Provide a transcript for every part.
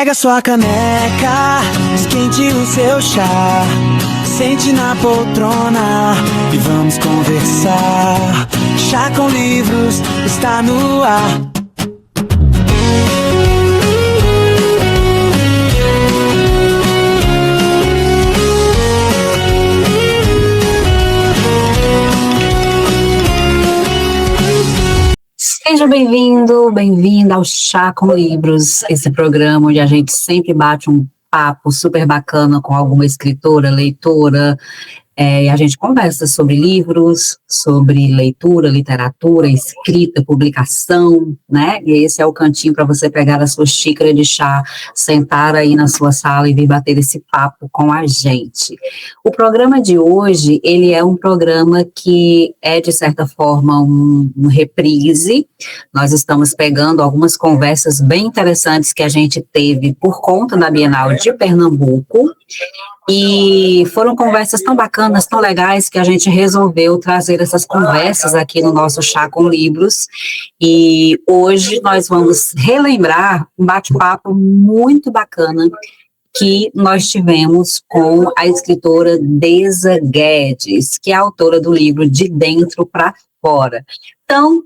Pega sua caneca, esquente o seu chá, sente na poltrona e vamos conversar. Chá com Livros está no ar. Seja bem-vindo, bem-vinda ao Chá com Livros, esse programa onde a gente sempre bate um papo super bacana com alguma escritora, leitora, e a gente conversa sobre livros, sobre leitura, literatura, escrita, publicação, né? E esse é o cantinho para você pegar a sua xícara de chá, sentar aí na sua sala e vir bater esse papo com a gente. O programa de hoje, ele é um programa que é, de certa forma, um reprise. Nós estamos pegando algumas conversas bem interessantes que a gente teve por conta da Bienal de Pernambuco, e foram conversas tão bacanas, tão legais, que a gente resolveu trazer essas conversas aqui no nosso Chá com Livros. E hoje nós vamos relembrar um bate-papo muito bacana que nós tivemos com a escritora Deza Guedes, que é a autora do livro De Dentro para Fora. Então,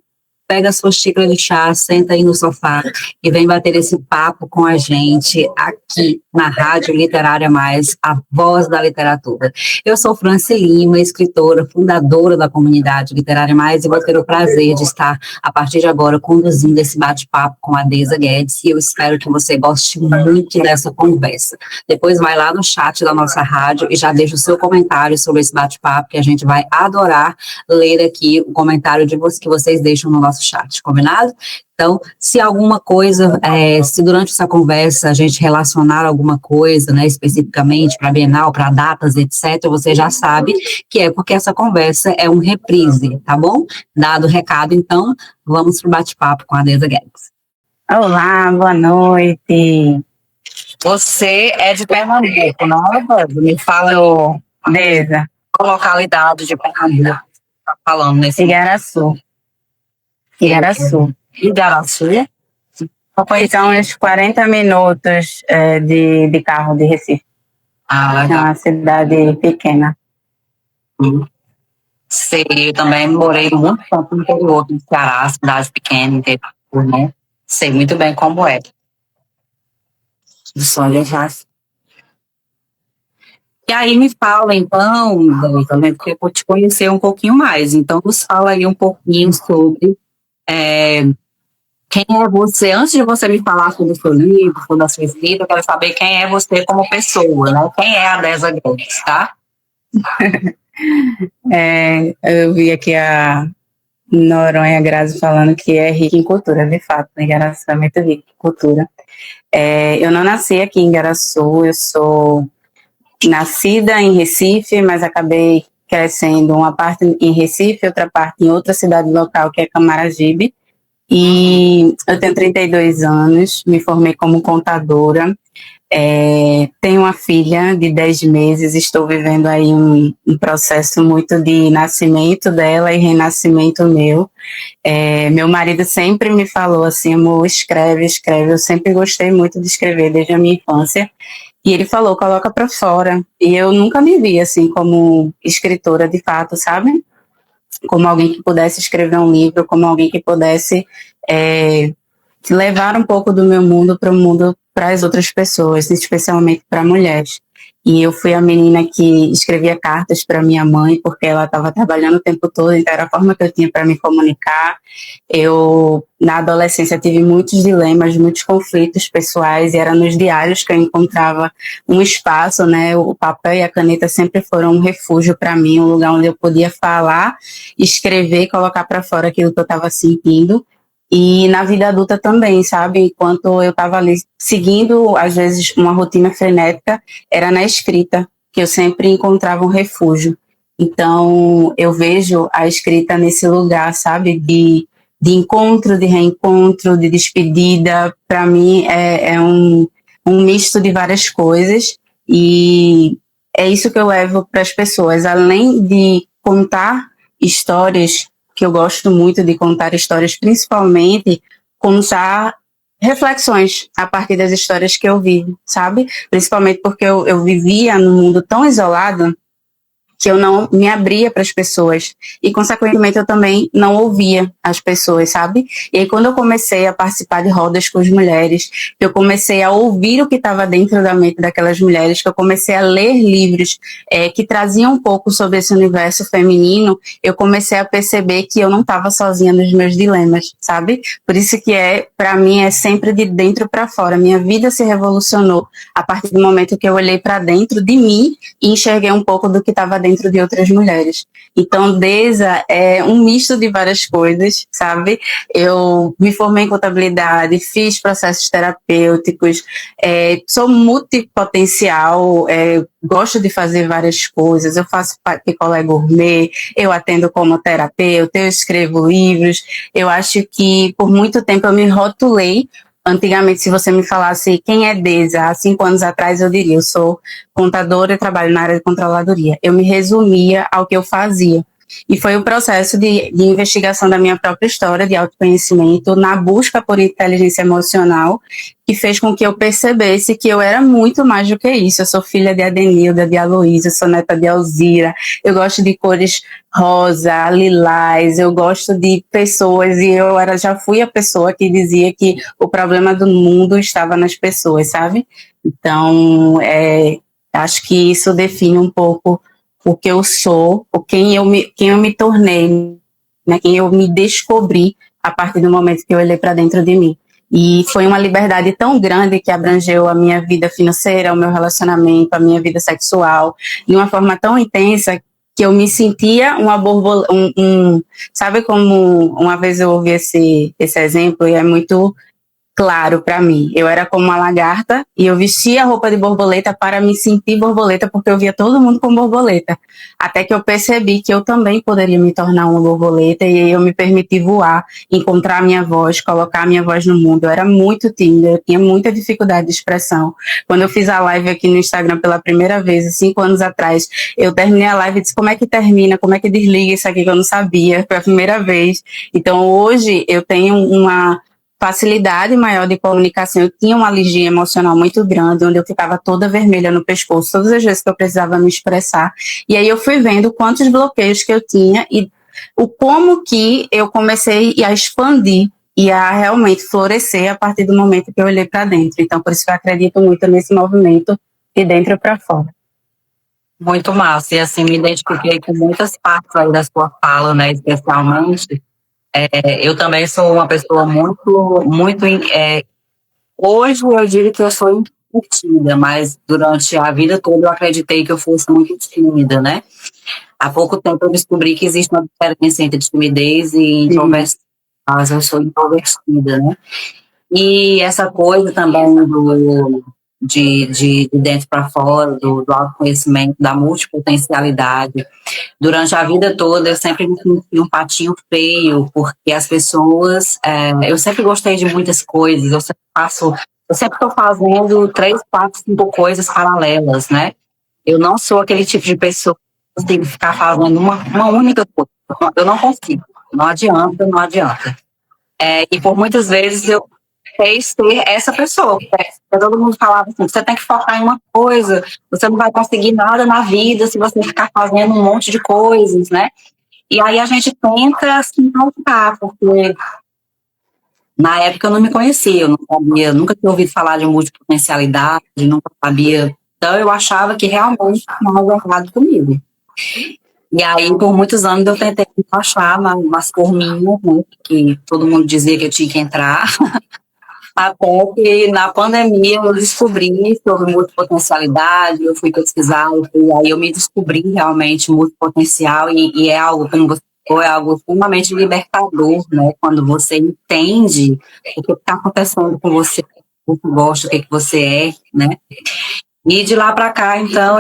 pega a sua xícara de chá, senta aí no sofá e vem bater esse papo com a gente aqui na Rádio Literária Mais, a voz da literatura. Eu sou Franci Lima, escritora, fundadora da comunidade Literária Mais, e vou ter o prazer de estar, a partir de agora, conduzindo esse bate-papo com a Deza Guedes, e eu espero que você goste muito dessa conversa. Depois vai lá no chat da nossa rádio e já deixa o seu comentário sobre esse bate-papo, que a gente vai adorar ler aqui o comentário de vocês, que vocês deixam no nosso chat, combinado? Então, se alguma coisa, se durante essa conversa a gente relacionar alguma coisa, né, especificamente para a Bienal, para datas, etc., você já sabe que é porque essa conversa é um reprise, tá bom? Dado o recado, então, vamos para o bate-papo com a Deza Guedes. Olá, boa noite. Você é de Pernambuco, não é? Me fala, Deza. Qual localidade de Pernambuco tá falando nesse Igaraçu. Igaraçu. Igaraçu? São uns 40 minutos de carro de Recife. Ah, É legal. uma cidade pequena. Sei, eu também morei muito tempo no interior do Ceará, cidade pequena, interior, né? Sei muito bem como é. Só já. E aí me fala, então, também porque eu vou te conhecer um pouquinho mais. Então, nos fala aí um pouquinho sobre quem é você. Antes de você me falar sobre o seu livro, sobre a sua escrita, eu quero saber quem é você como pessoa, né? Quem é a Deza Guedes, tá? Eu vi aqui a Noronha Grazi falando que é rica em cultura, de fato, né? Igaraçu é muito rica em cultura. Eu não nasci aqui em Igaraçu, eu sou nascida em Recife, mas acabei crescendo uma parte em Recife, outra parte em outra cidade local, que é Camaragibe. E eu tenho 32 anos, me formei como contadora, tenho uma filha de 10 meses, estou vivendo aí um processo muito de nascimento dela e renascimento meu. Meu marido sempre me falou assim, amor, escreve, eu sempre gostei muito de escrever desde a minha infância. E ele falou, coloca para fora. E eu nunca me vi assim como escritora de fato, sabe? Como alguém que pudesse escrever um livro, como alguém que pudesse levar um pouco do meu mundo para o mundo, para as outras pessoas, especialmente para mulheres. E eu fui a menina que escrevia cartas para minha mãe, porque ela estava trabalhando o tempo todo, então era a forma que eu tinha para me comunicar. Eu, na adolescência, tive muitos dilemas, muitos conflitos pessoais, e era nos diários que eu encontrava um espaço, né? O papel e a caneta sempre foram um refúgio para mim, um lugar onde eu podia falar, escrever, colocar para fora aquilo que eu estava sentindo. E na vida adulta também, sabe? Enquanto eu estava ali seguindo, às vezes, uma rotina frenética, era na escrita que eu sempre encontrava um refúgio. Então, eu vejo a escrita nesse lugar, sabe? De encontro, de reencontro, de despedida. Para mim, é um misto de várias coisas. E é isso que eu levo para as pessoas. Além de contar histórias, que eu gosto muito de contar histórias, principalmente contar reflexões a partir das histórias que eu vi, sabe? Principalmente porque eu vivia num mundo tão isolado que eu não me abria para as pessoas e, consequentemente, eu também não ouvia as pessoas, sabe? E aí, quando eu comecei a participar de rodas com as mulheres, que eu comecei a ouvir o que estava dentro da mente daquelas mulheres, que eu comecei a ler livros que traziam um pouco sobre esse universo feminino, eu comecei a perceber que eu não estava sozinha nos meus dilemas, sabe? Por isso que para mim, é sempre de dentro para fora. Minha vida se revolucionou a partir do momento que eu olhei para dentro de mim e enxerguei um pouco do que estava dentro de outras mulheres. Então, Deza é um misto de várias coisas, sabe? Eu me formei em contabilidade, fiz processos terapêuticos, sou multipotencial, gosto de fazer várias coisas, eu faço picolé gourmet, eu atendo como terapeuta, eu escrevo livros. Eu acho que por muito tempo eu me rotulei. Antigamente, se você me falasse quem é Deza, há 5 anos atrás, eu diria, eu sou contadora e trabalho na área de controladoria. Eu me resumia ao que eu fazia. E foi um processo de investigação da minha própria história, de autoconhecimento, na busca por inteligência emocional, que fez com que eu percebesse que eu era muito mais do que isso. Eu sou filha de Adenilda, de Aloísa, sou neta de Alzira, eu gosto de cores rosa, lilás, eu gosto de pessoas, e já fui a pessoa que dizia que o problema do mundo estava nas pessoas, sabe? Então, acho que isso define um pouco o que eu sou, quem eu me tornei, né, quem eu me descobri a partir do momento que eu olhei para dentro de mim. E foi uma liberdade tão grande que abrangeu a minha vida financeira, o meu relacionamento, a minha vida sexual, de uma forma tão intensa que eu me sentia uma borboleta. Sabe como uma vez eu ouvi esse exemplo, e é muito claro para mim. Eu era como uma lagarta e eu vestia a roupa de borboleta para me sentir borboleta, porque eu via todo mundo com borboleta. Até que eu percebi que eu também poderia me tornar uma borboleta, e aí eu me permiti voar, encontrar a minha voz, colocar a minha voz no mundo. Eu era muito tímida, eu tinha muita dificuldade de expressão. Quando eu fiz a live aqui no Instagram pela primeira vez, há 5 anos atrás, eu terminei a live e disse, como é que termina, como é que desliga isso aqui, que eu não sabia, foi a primeira vez. Então hoje eu tenho uma facilidade maior de comunicação. Eu tinha uma alergia emocional muito grande, onde eu ficava toda vermelha no pescoço, todas as vezes que eu precisava me expressar. E aí eu fui vendo quantos bloqueios que eu tinha e como que eu comecei a expandir e a realmente florescer a partir do momento que eu olhei para dentro. Então, por isso que eu acredito muito nesse movimento de dentro para fora. Muito massa. E assim, me identifiquei com muitas partes aí da sua fala, né, especialmente. Eu também sou uma pessoa muito. Hoje eu digo que eu sou introvertida, mas durante a vida toda eu acreditei que eu fosse muito tímida, né? Há pouco tempo eu descobri que existe uma diferença entre timidez e introversão, mas eu sou introvertida, né? E essa coisa também de dentro para fora, do autoconhecimento, da multipotencialidade. Durante a vida toda, eu sempre me senti um patinho feio, porque as pessoas... eu sempre gostei de muitas coisas, eu sempre estou fazendo 3, 4, 5 coisas paralelas, né? Eu não sou aquele tipo de pessoa que consigo ficar fazendo uma única coisa. Eu não consigo, não adianta. E por muitas vezes eu fez ter essa pessoa. Todo mundo falava assim, você tem que focar em uma coisa, você não vai conseguir nada na vida se você ficar fazendo um monte de coisas, né? E aí a gente tenta se encontrar, porque na época eu não me conhecia, eu não sabia, nunca tinha ouvido falar de multipotencialidade, nunca sabia. Então eu achava que realmente tinha algo errado comigo. E aí, por muitos anos, eu tentei me achar nas forminhas, né, que todo mundo dizia que eu tinha que entrar. Até que na pandemia eu descobri sobre multipotencialidade, eu fui pesquisar, e aí eu me descobri realmente multipotencial, e é algo, como você falou, é algo extremamente libertador, né? Quando você entende o que está acontecendo com você, o que gosta, o que você é, né? E de lá para cá, então,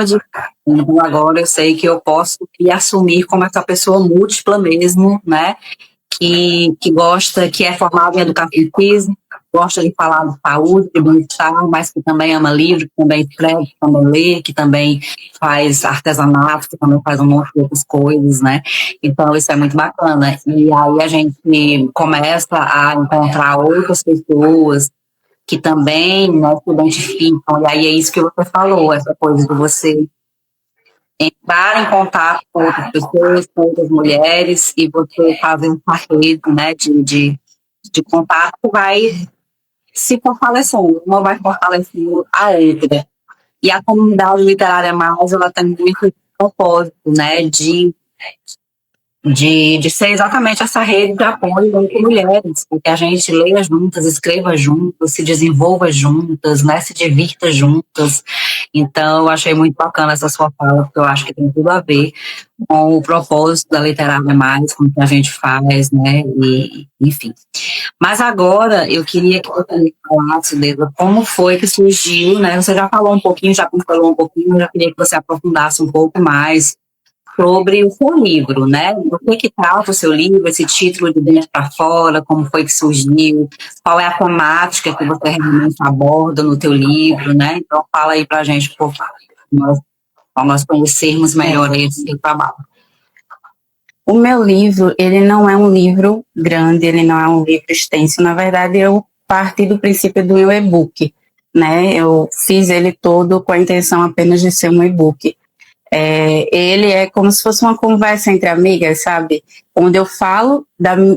agora eu sei que eu posso me assumir como essa pessoa múltipla mesmo, né? Que gosta, que é formada em educação física, gosta de falar de saúde, de bem-estar, mas que também ama livro, que também escreve, que também lê, que também faz artesanato, que também faz um monte de outras coisas, né? Então, isso é muito bacana. E aí a gente começa a encontrar outras pessoas que também, né, se identificam, e aí é isso que você falou, essa coisa de você entrar em contato com outras pessoas, com outras mulheres, e você fazer essa rede, né, de contato, vai se fortalecendo, uma vai fortalecendo a outra. E a comunidade literária mais, ela tem muito propósito, né, de ser exatamente essa rede de apoio entre mulheres, que a gente leia juntas, escreva juntas, se desenvolva juntas, né, se divirta juntas. Então, eu achei muito bacana essa sua fala, porque eu acho que tem tudo a ver com o propósito da Literária Mais, com o que a gente faz, né, e, enfim. Mas agora, eu queria que você me falasse, Leda, como foi que surgiu, né, você já falou um pouquinho, já falou um pouquinho, eu já queria que você aprofundasse um pouco mais sobre o seu livro, né? O que trata o seu livro, esse título de dentro para fora, como foi que surgiu, qual é a temática que você realmente aborda no teu livro, né? Então fala aí para a gente, por favor, para nós conhecermos melhor esse seu trabalho. O meu livro, ele não é um livro grande, ele não é um livro extenso. Na verdade, eu parti do princípio do meu e-book, né? Eu fiz ele todo com a intenção apenas de ser um e-book. Ele é como se fosse uma conversa entre amigas, sabe? Onde eu falo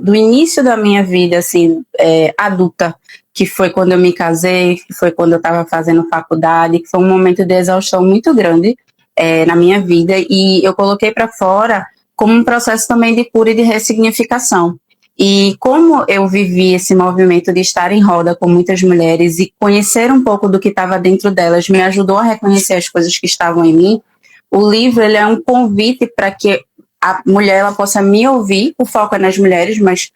do início da minha vida, assim, adulta, que foi quando eu me casei, que foi quando eu estava fazendo faculdade, que foi um momento de exaustão muito grande na minha vida, e eu coloquei para fora como um processo também de cura e de ressignificação. E como eu vivi esse movimento de estar em roda com muitas mulheres e conhecer um pouco do que estava dentro delas, me ajudou a reconhecer as coisas que estavam em mim. O livro, ele é um convite para que a mulher ela possa me ouvir, o foco é nas mulheres, mas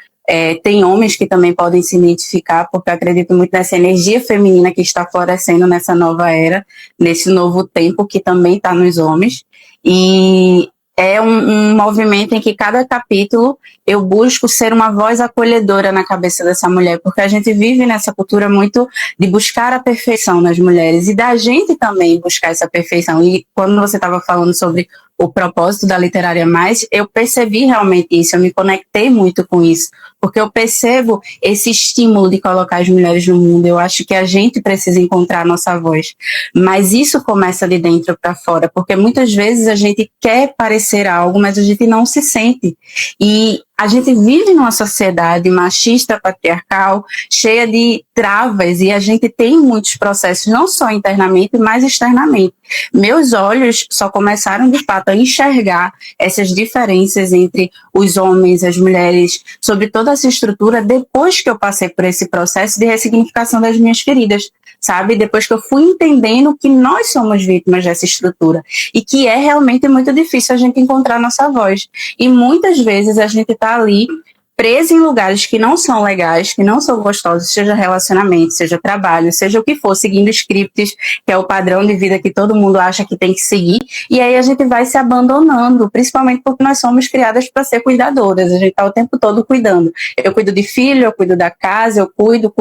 tem homens que também podem se identificar, porque eu acredito muito nessa energia feminina que está florescendo nessa nova era, nesse novo tempo que também está nos homens. E é um movimento em que cada capítulo eu busco ser uma voz acolhedora na cabeça dessa mulher, porque a gente vive nessa cultura muito de buscar a perfeição nas mulheres e da gente também buscar essa perfeição. E quando você estava falando sobre o propósito da Literária Mais, eu percebi realmente isso, eu me conectei muito com isso, porque eu percebo esse estímulo de colocar as mulheres no mundo. Eu acho que a gente precisa encontrar a nossa voz, mas isso começa de dentro para fora, porque muitas vezes a gente quer parecer algo, mas a gente não se sente. E a gente vive numa sociedade machista, patriarcal, cheia de travas, e a gente tem muitos processos, não só internamente, mas externamente. Meus olhos só começaram, de fato, a enxergar essas diferenças entre os homens, as mulheres, sobre toda essa estrutura, depois que eu passei por esse processo de ressignificação das minhas feridas, sabe? Depois que eu fui entendendo que nós somos vítimas dessa estrutura e que é realmente muito difícil a gente encontrar nossa voz. E muitas vezes a gente está ali preso em lugares que não são legais, que não são gostosos, seja relacionamento, seja trabalho, seja o que for, seguindo scripts, que é o padrão de vida que todo mundo acha que tem que seguir, e aí a gente vai se abandonando, principalmente porque nós somos criadas para ser cuidadoras, a gente está o tempo todo cuidando. Eu cuido de filho, eu cuido da casa, eu cuido,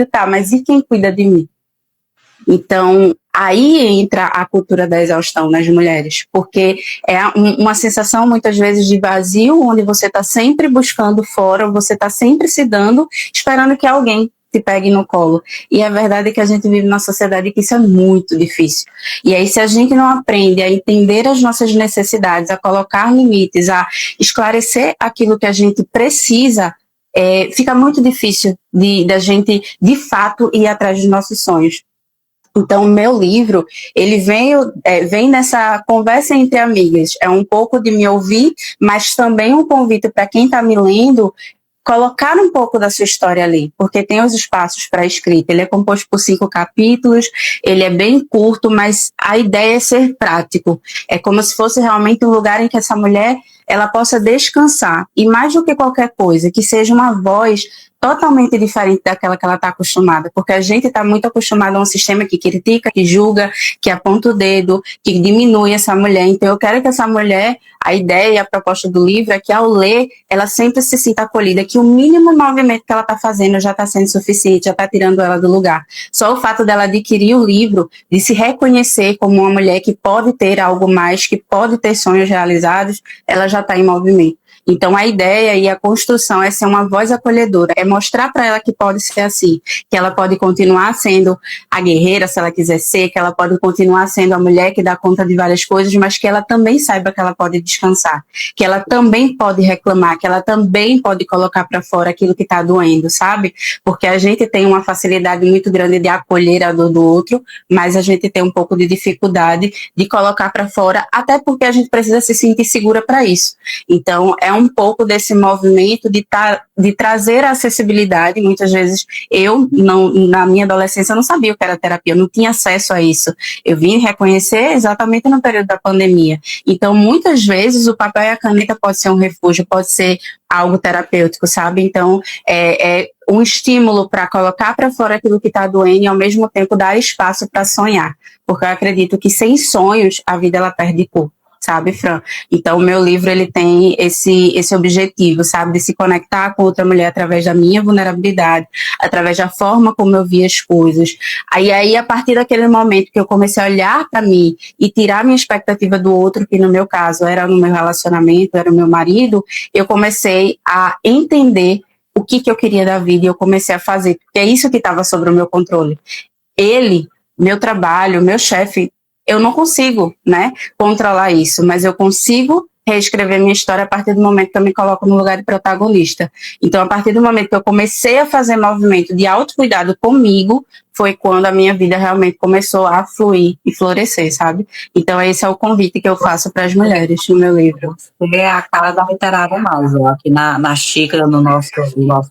tá, mas e quem cuida de mim? Então, aí entra a cultura da exaustão nas mulheres, porque é uma sensação muitas vezes de vazio, onde você está sempre buscando fora, você está sempre se dando, esperando que alguém te pegue no colo. E a verdade é que a gente vive numa sociedade que isso é muito difícil. E aí, se a gente não aprende a entender as nossas necessidades, a colocar limites, a esclarecer aquilo que a gente precisa, fica muito difícil da gente, de fato, ir atrás dos nossos sonhos. Então, o meu livro, ele vem nessa conversa entre amigas. É um pouco de me ouvir, mas também um convite para quem está me lendo, colocar um pouco da sua história ali, porque tem os espaços para escrita. Ele é composto por 5 capítulos, ele é bem curto, mas a ideia é ser prático. É como se fosse realmente um lugar em que essa mulher ela possa descansar. E mais do que qualquer coisa, que seja uma voz totalmente diferente daquela que ela está acostumada, porque a gente está muito acostumado a um sistema que critica, que julga, que aponta o dedo, que diminui essa mulher. Então eu quero que essa mulher, a ideia e a proposta do livro é que ao ler, ela sempre se sinta acolhida, que o mínimo movimento que ela está fazendo já está sendo suficiente, já está tirando ela do lugar. Só o fato dela adquirir o livro, de se reconhecer como uma mulher que pode ter algo mais, que pode ter sonhos realizados, ela já está em movimento. Então, a ideia e a construção é ser uma voz acolhedora, é mostrar para ela que pode ser assim, que ela pode continuar sendo a guerreira, se ela quiser ser, que ela pode continuar sendo a mulher que dá conta de várias coisas, mas que ela também saiba que ela pode descansar, que ela também pode reclamar, que ela também pode colocar para fora aquilo que está doendo, sabe? Porque a gente tem uma facilidade muito grande de acolher a dor do outro, mas a gente tem um pouco de dificuldade de colocar para fora, até porque a gente precisa se sentir segura para isso. Então, é um pouco desse movimento de trazer a acessibilidade. Muitas vezes eu, na minha adolescência, eu não sabia o que era terapia, eu não tinha acesso a isso. Eu vim reconhecer exatamente no período da pandemia. Então, muitas vezes, o papel e a caneta pode ser um refúgio, pode ser algo terapêutico, sabe? Então, é um estímulo para colocar para fora aquilo que está doendo e, ao mesmo tempo, dar espaço para sonhar. Porque eu acredito que sem sonhos, a vida ela perde cor. Sabe, Fran? Então, o meu livro, ele tem esse objetivo, sabe, de se conectar com outra mulher através da minha vulnerabilidade, através da forma como eu vi as coisas. Aí, a partir daquele momento que eu comecei a olhar para mim e tirar minha expectativa do outro, que no meu caso era no meu relacionamento, era o meu marido, eu comecei a entender o que eu queria da vida e eu comecei a fazer, porque é isso que estava sobre o meu controle. Ele, meu trabalho, meu chefe, eu não consigo, né, controlar isso, mas eu consigo reescrever minha história a partir do momento que eu me coloco no lugar de protagonista. Então, a partir do momento que eu comecei a fazer movimento de autocuidado comigo, foi quando a minha vida realmente começou a fluir e florescer, sabe? Então, esse é o convite que eu faço para as mulheres no meu livro. Você é a cara da literária mais, ó, aqui na xícara, no nosso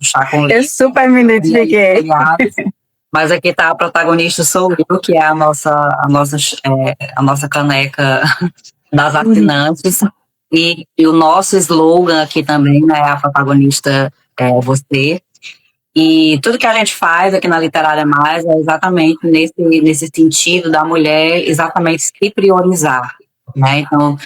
chá com leite. Eu super me identifiquei. Mas aqui está a protagonista, sou eu, que é a nossa caneca das assinantes. E o nosso slogan aqui também, né, a protagonista é você. E tudo que a gente faz aqui na Literária Mais é exatamente nesse sentido da mulher exatamente se priorizar, né? Então,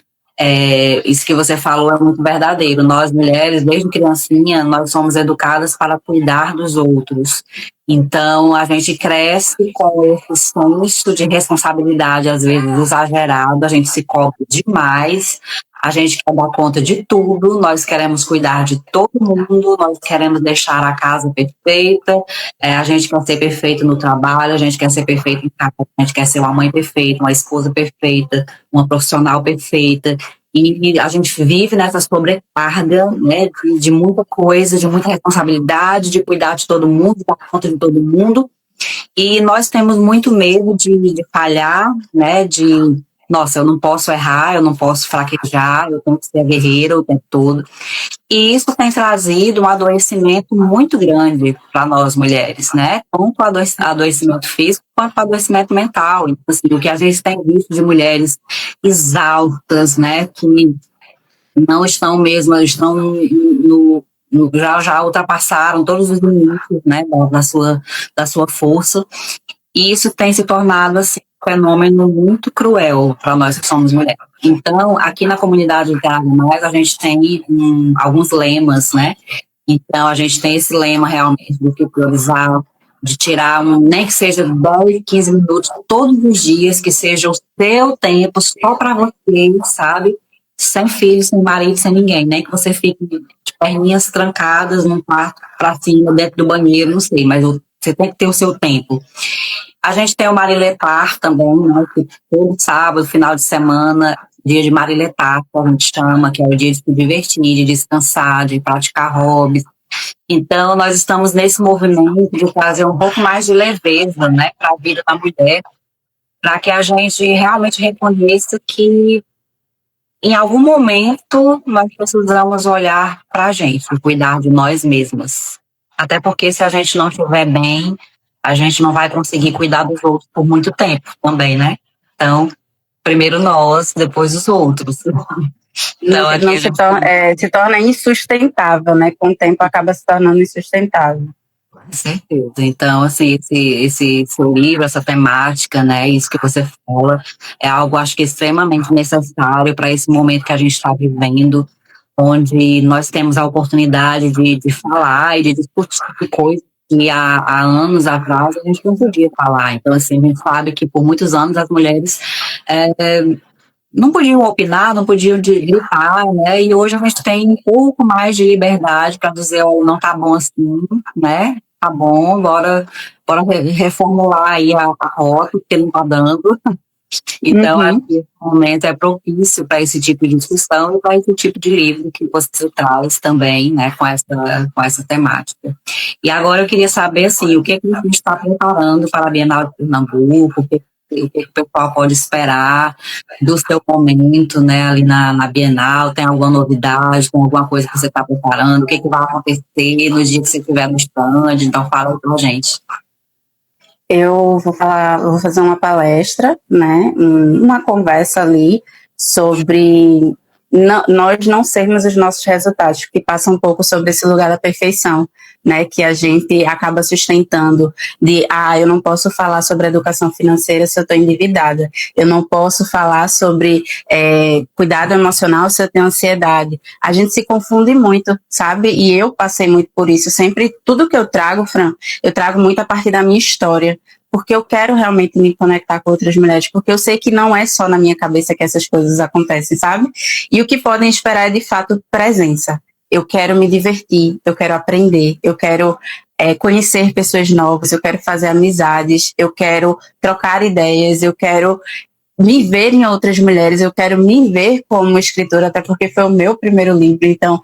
isso que você falou é muito verdadeiro. Nós, mulheres, desde criancinha, nós somos educadas para cuidar dos outros. Então, a gente cresce com esse senso de responsabilidade, às vezes, exagerado, a gente se cobra demais, a gente quer dar conta de tudo, nós queremos cuidar de todo mundo, nós queremos deixar a casa perfeita, a gente quer ser perfeito no trabalho, a gente quer ser perfeito em casa, a gente quer ser uma mãe perfeita, uma esposa perfeita, uma profissional perfeita. E a gente vive nessa sobrecarga, né, de muita coisa, de muita responsabilidade, de cuidar de todo mundo, de dar conta de todo mundo. E nós temos muito medo de falhar, né, nossa, eu não posso errar, eu não posso fraquejar, eu tenho que ser guerreira o tempo todo. E isso tem trazido um adoecimento muito grande para nós mulheres, né? Tanto o adoecimento físico quanto o adoecimento mental. Então, assim, o que a gente tem visto de mulheres exaustas, né? Que não estão mesmo, estão já ultrapassaram todos os limites, né? Da sua força. E isso tem se tornado, assim, um fenômeno muito cruel para nós que somos mulheres. Então, aqui na comunidade Literária Mais, a gente tem alguns lemas, né? Então, a gente tem esse lema realmente do que priorizar, de tirar nem que seja 10, 15 minutos todos os dias, que seja o seu tempo só para você, sabe? Sem filho, sem marido, sem ninguém, nem que você fique de perninhas trancadas num quarto para cima, dentro do banheiro, não sei, mas você tem que ter o seu tempo. A gente tem o Mariletar também, né, que todo sábado, final de semana, dia de Mariletar, que a gente chama, que é o dia de se divertir, de descansar, de praticar hobbies. Então, nós estamos nesse movimento de trazer um pouco mais de leveza, né, para a vida da mulher, para que a gente realmente reconheça que, em algum momento, nós precisamos olhar para a gente, cuidar de nós mesmas. Até porque, se a gente não estiver bem, a gente não vai conseguir cuidar dos outros por muito tempo também, né? Então, primeiro nós, depois os outros. Não, se torna insustentável, né? Com o tempo acaba se tornando insustentável. Com certeza. Então, assim, esse seu livro, essa temática, né? Isso que você fala, é algo, acho que, extremamente necessário para esse momento que a gente está vivendo, onde nós temos a oportunidade de falar e de discutir coisas que há anos atrás a gente não podia falar. Então, assim, a gente sabe que por muitos anos as mulheres não podiam opinar, não podiam gritar, né? E hoje a gente tem um pouco mais de liberdade para dizer, oh, não tá bom assim, né? Tá bom, bora reformular aí a rota, porque não tá dando. Então, acho que esse momento é propício para esse tipo de discussão e para esse tipo de livro que você traz também, né, com essa temática. E agora eu queria saber, assim, o que a gente está preparando para a Bienal de Pernambuco, o que o pessoal pode esperar do seu momento, né, ali na Bienal, tem alguma novidade, tem alguma coisa que você está preparando, o que vai acontecer no dia que você estiver no stand, então fala aí pra gente. Eu vou fazer uma palestra, né, uma conversa ali sobre nós não sermos os nossos resultados, que passa um pouco sobre esse lugar da perfeição, né, que a gente acaba sustentando de, eu não posso falar sobre educação financeira se eu estou endividada, eu não posso falar sobre cuidado emocional se eu tenho ansiedade. A gente se confunde muito, sabe? E eu passei muito por isso. Sempre, tudo que eu trago, Fran, eu trago muito a partir da minha história, porque eu quero realmente me conectar com outras mulheres, porque eu sei que não é só na minha cabeça que essas coisas acontecem, sabe? E o que podem esperar é, de fato, presença. Eu quero me divertir, eu quero aprender, eu quero conhecer pessoas novas, eu quero fazer amizades, eu quero trocar ideias, eu quero me ver em outras mulheres, eu quero me ver como escritora, até porque foi o meu primeiro livro, então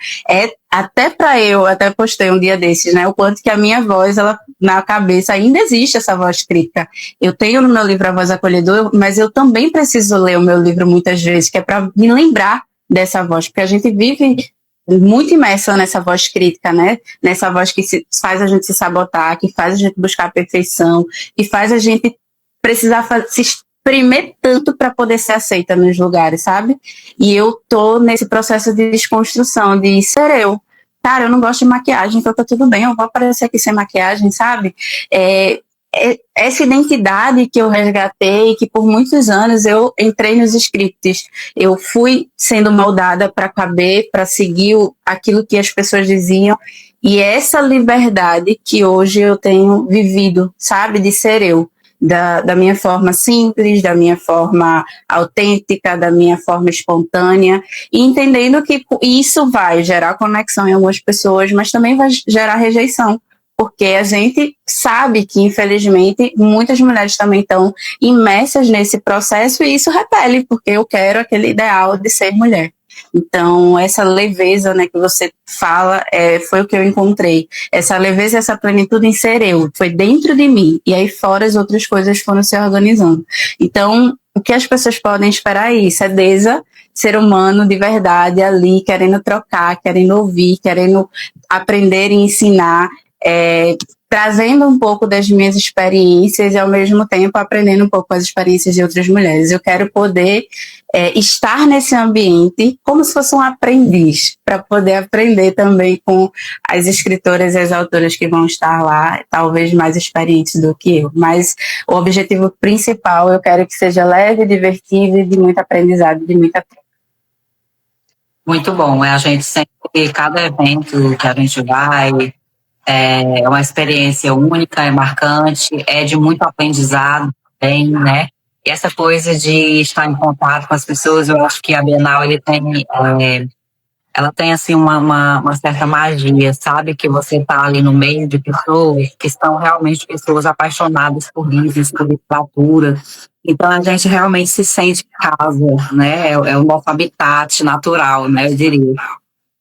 até para eu, até postei um dia desses, né, o quanto que a minha voz, ela na cabeça ainda existe essa voz crítica. Eu tenho no meu livro A Voz Acolhedora, mas eu também preciso ler o meu livro muitas vezes, que é para me lembrar dessa voz, porque a gente vive muito imersa nessa voz crítica, né? Nessa voz que faz a gente se sabotar, que faz a gente buscar a perfeição, que faz a gente precisar se espremer tanto para poder ser aceita nos lugares, sabe? E eu tô nesse processo de desconstrução, de ser eu. Cara, eu não gosto de maquiagem, então tá tudo bem, eu vou aparecer aqui sem maquiagem, sabe? Essa identidade que eu resgatei, que por muitos anos eu entrei nos scripts, eu fui sendo moldada para caber, para seguir aquilo que as pessoas diziam, e essa liberdade que hoje eu tenho vivido, sabe, de ser eu, da minha forma simples, da minha forma autêntica, da minha forma espontânea, e entendendo que isso vai gerar conexão em algumas pessoas, mas também vai gerar rejeição, porque a gente sabe que, infelizmente, muitas mulheres também estão imersas nesse processo e isso repele, porque eu quero aquele ideal de ser mulher. Então, essa leveza, né, que você fala, foi o que eu encontrei. Essa leveza, essa plenitude em ser eu, foi dentro de mim. E aí fora as outras coisas foram se organizando. Então, o que as pessoas podem esperar é isso, é Deza, ser humano de verdade ali, querendo trocar, querendo ouvir, querendo aprender e ensinar, trazendo um pouco das minhas experiências e ao mesmo tempo aprendendo um pouco com as experiências de outras mulheres. Eu quero poder estar nesse ambiente como se fosse um aprendiz, para poder aprender também com as escritoras e as autoras que vão estar lá, talvez mais experientes do que eu. Mas o objetivo principal eu quero que seja leve, divertido e de muito aprendizado, de muita troca. Muito bom, a gente sempre, cada evento que a gente vai, é uma experiência única, é marcante, é de muito aprendizado também, né? E essa coisa de estar em contato com as pessoas, eu acho que a Bienal ela tem assim uma certa magia, sabe? Que você está ali no meio de pessoas que são realmente pessoas apaixonadas por livros, por literatura. Então a gente realmente se sente em casa, né? É o nosso habitat natural, né? Eu diria.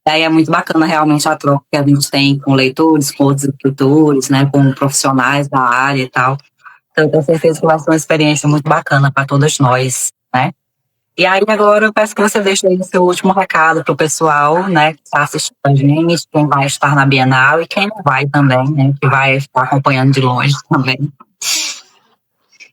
Aí é muito bacana realmente a troca que a gente tem com leitores, com outros escritores, né, com profissionais da área e tal. Então, eu tenho certeza que vai ser uma experiência muito bacana para todas nós, né? E aí agora eu peço que você deixe aí o seu último recado para o pessoal, né, que está assistindo a gente, quem vai estar na Bienal e quem não vai também, né, que vai estar acompanhando de longe também.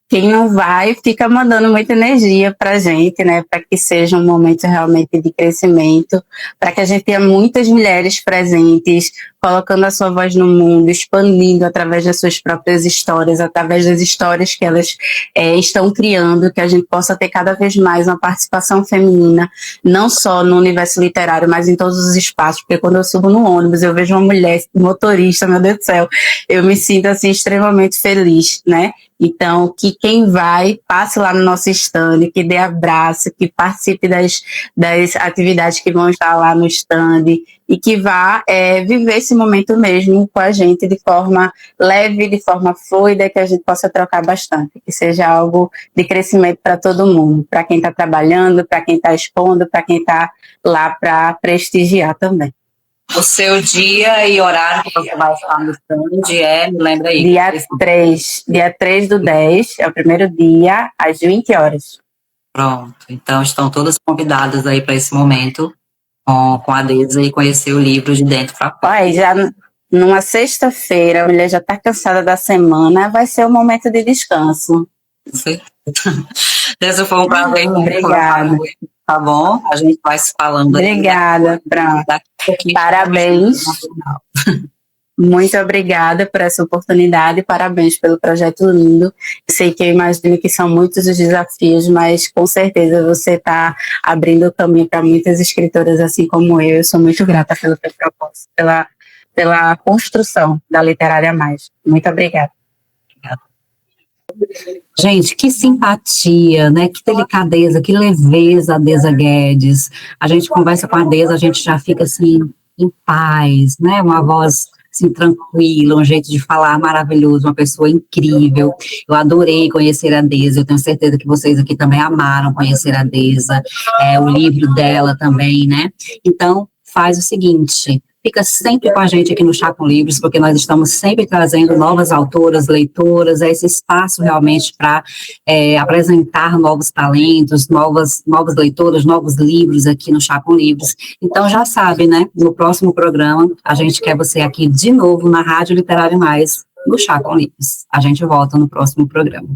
Quem não vai, fica mandando muita energia para a gente, né? Para que seja um momento realmente de crescimento, para que a gente tenha muitas mulheres presentes, colocando a sua voz no mundo, expandindo através das suas próprias histórias, através das histórias que elas estão criando, que a gente possa ter cada vez mais uma participação feminina, não só no universo literário, mas em todos os espaços, porque quando eu subo no ônibus, eu vejo uma mulher motorista, meu Deus do céu, eu me sinto assim extremamente feliz, né? Então, que quem vai, passe lá no nosso stand, que dê abraço, que participe das atividades que vão estar lá no stand e que vá viver esse momento mesmo com a gente de forma leve, de forma fluida, que a gente possa trocar bastante, que seja algo de crescimento para todo mundo, para quem está trabalhando, para quem está expondo, para quem está lá para prestigiar também. O seu dia e horário que você vai estar no stand me lembra aí. Dia 3 do 10, é o primeiro dia, às 20 horas. Pronto, então estão todas convidadas aí para esse momento com a Deisa e conhecer o livro de dentro para fora. Olha, já numa sexta-feira, a mulher já está cansada da semana, vai ser o momento de descanso. Deisa, foi um prazer. Obrigada. Tá bom? A gente vai se falando. Obrigada, Fran. Parabéns. Muito obrigada por essa oportunidade, parabéns pelo projeto lindo. Sei que eu imagino que são muitos os desafios, mas com certeza você está abrindo o caminho para muitas escritoras assim como eu. Eu sou muito grata pelo teu propósito, pela construção da Literária Mais. Muito obrigada. Gente, que simpatia, né? Que delicadeza, que leveza a Deisa Guedes. A gente conversa com a Deisa, a gente já fica assim, em paz, né? Uma voz assim, tranquila, um jeito de falar maravilhoso, uma pessoa incrível. Eu adorei conhecer a Deisa, eu tenho certeza que vocês aqui também amaram conhecer a Deisa, o livro dela também, né? Então, faz o seguinte, fica sempre com a gente aqui no Chá com Livros, porque nós estamos sempre trazendo novas autoras, leitoras, esse espaço realmente para apresentar novos talentos, novas leitoras, novos livros aqui no Chá com Livros. Então já sabe, né? No próximo programa, a gente quer você aqui de novo na Rádio Literária Mais, no Chá com Livros. A gente volta no próximo programa.